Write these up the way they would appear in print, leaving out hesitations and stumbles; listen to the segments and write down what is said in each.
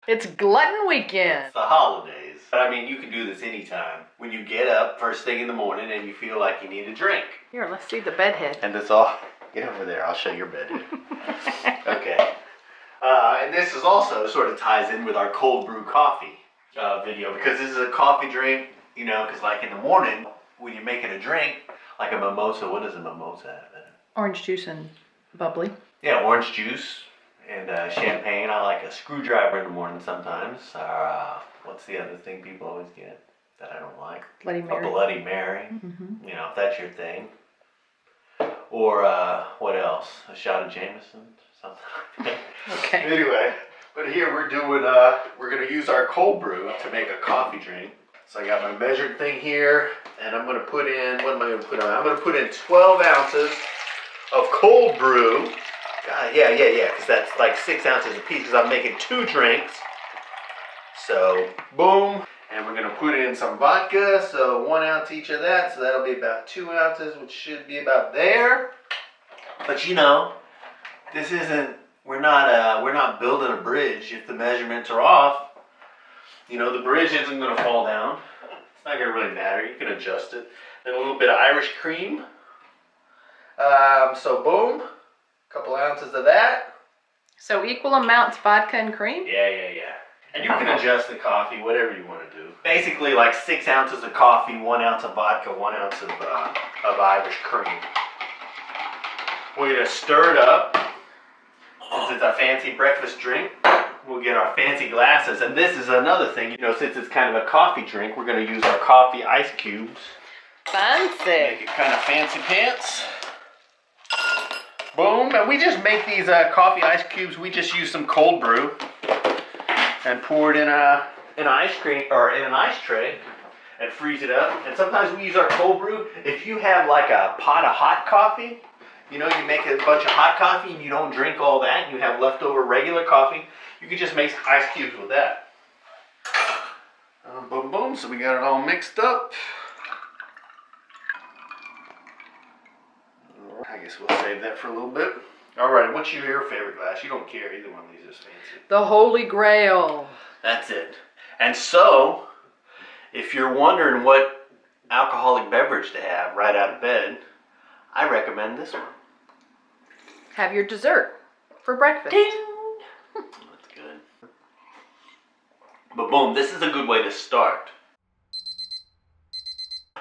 It's glutton weekend. It's the holidays. But I mean, you can do this anytime. When you get up first thing in the morning and you feel like you need a drink. Here, let's see the bedhead. And that's all. Get over there. I'll show your bedhead. Okay. And this is also sort of ties in with our cold brew coffee video, because this is a coffee drink, you know, because like in the morning when you're making a drink, like a mimosa, what does a mimosa have in it? Orange juice and bubbly. Yeah, orange juice and champagne. I like a screwdriver in the morning sometimes. What's the other thing people always get that I don't like? Bloody Mary. A Bloody Mary. Mm-hmm. You know, if that's your thing. Or what else? A shot of Jameson, something. Okay. Anyway, but here we're doing, we're gonna use our cold brew to make a coffee drink. So I got my measured thing here, and I'm gonna put in, what am I gonna put on? I'm gonna put in 12 ounces of cold brew. Yeah, because that's like 6 ounces a piece, because I'm making 2 drinks. So, boom. And we're gonna put in some vodka, so 1 ounce each of that, so that'll be about 2 ounces, which should be about there. But you know, this isn't, we're not building a bridge if the measurements are off. You know, the bridge isn't gonna fall down. It's not gonna really matter, you can adjust it. Then a little bit of Irish cream. So boom, a couple ounces of that. So equal amounts vodka and cream? Yeah. And you can adjust the coffee, whatever you want to do. Basically like 6 ounces of coffee, 1 ounce of vodka, 1 ounce of Irish cream. We're gonna stir it up. Since it's a fancy breakfast drink, we'll get our fancy glasses. And this is another thing, you know, since it's kind of a coffee drink, we're gonna use our coffee ice cubes. Fancy. Make it kind of fancy pants. Boom, and we just make these coffee ice cubes. We just use some cold brew and pour it in an ice cream or in an ice tray and freeze it up. And sometimes we use our cold brew. If you have like a pot of hot coffee, you know, you make a bunch of hot coffee and you don't drink all that, and you have leftover regular coffee, you can just make ice cubes with that. Boom, boom, so we got it all mixed up. I guess we'll save that for a little bit. Alright, what's your favorite glass? You don't care, either one of these is fancy. The Holy Grail. That's it. And so, if you're wondering what alcoholic beverage to have right out of bed, I recommend this one. Have your dessert for breakfast. Ding! That's good. But boom, this is a good way to start.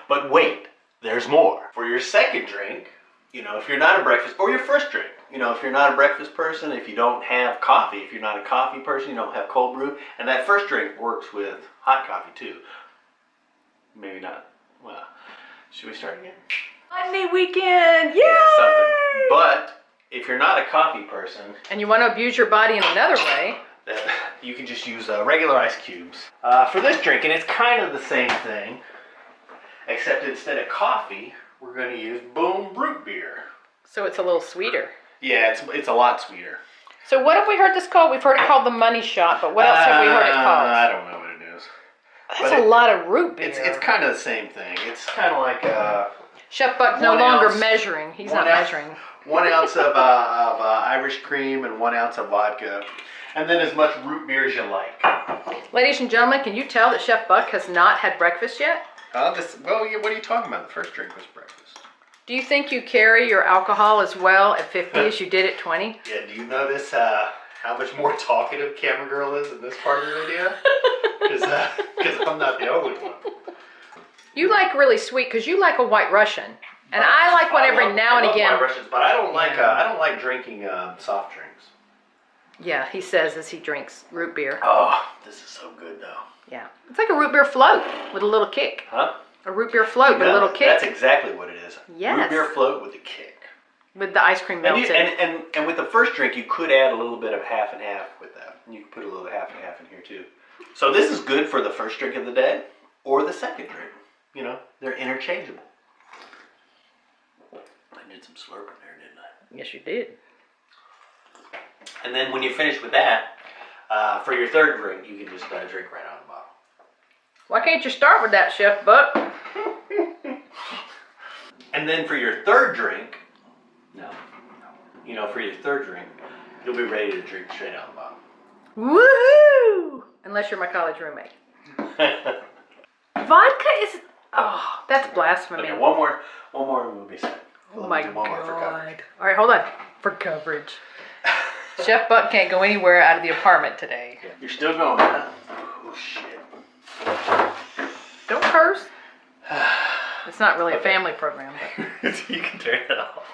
But wait, there's more. For your second drink, you know, if you're not a breakfast, or your first drink, you know, if you're not a breakfast person, if you don't have coffee, if you're not a coffee person, you don't have cold brew, and that first drink works with hot coffee too. Maybe not. Well, should we start again? Monday weekend, yay! Yeah, something. But if you're not a coffee person, and you want to abuse your body in another way, you can just use regular ice cubes. For this drink, and it's kind of the same thing, except instead of coffee, we're going to use root beer. So it's a little sweeter. Yeah, it's a lot sweeter. So what have we heard this called? We've heard it called the money shot, but what else have we heard it called? I don't know what it is. That's a lot of root beer. It's kind of the same thing. It's kind of like Chef Buck's no longer measuring. He's not measuring. 1 ounce of Irish cream and 1 ounce of vodka, and then as much root beer as you like. Ladies and gentlemen, can you tell that Chef Buck has not had breakfast yet? Well, what are you talking about? The first drink was breakfast. Do you think you carry your alcohol as well at 50 as you did at 20? Yeah, do you notice how much more talkative Camera Girl is in this part of the video? Because I'm not the only one. You like really sweet because you like a White Russian. And I like one every now and again. White Russians, but I don't like drinking soft drinks. Yeah, he says as he drinks root beer. Oh, this is so good though. Yeah, it's like a root beer float with a little kick. Huh? A root beer float with a little kick. That's exactly what it is. Yes. Root beer float with a kick. With the ice cream melted. And with the first drink, you could add a little bit of half and half with that. And you could put a little half and half in here too. So this is good for the first drink of the day or the second drink. You know, they're interchangeable. I did some slurping there, didn't I? Yes, you did. And then when you finish with that, for your third drink, you can just drink right out of the bottle. Why can't you start with that, Chef Buck? And then for your third drink, for your third drink, you'll be ready to drink straight out of the bottle. Woohoo! unless you're my college roommate. Vodka is, oh, that's blasphemy. Okay, one more and we'll be set. Oh We'll my do one more for coverage. God. All right, hold on. For coverage. Chef Buck can't go anywhere out of the apartment today. You're still going, huh? Oh, shit. Don't curse. It's not really a family program. But. You can turn it off.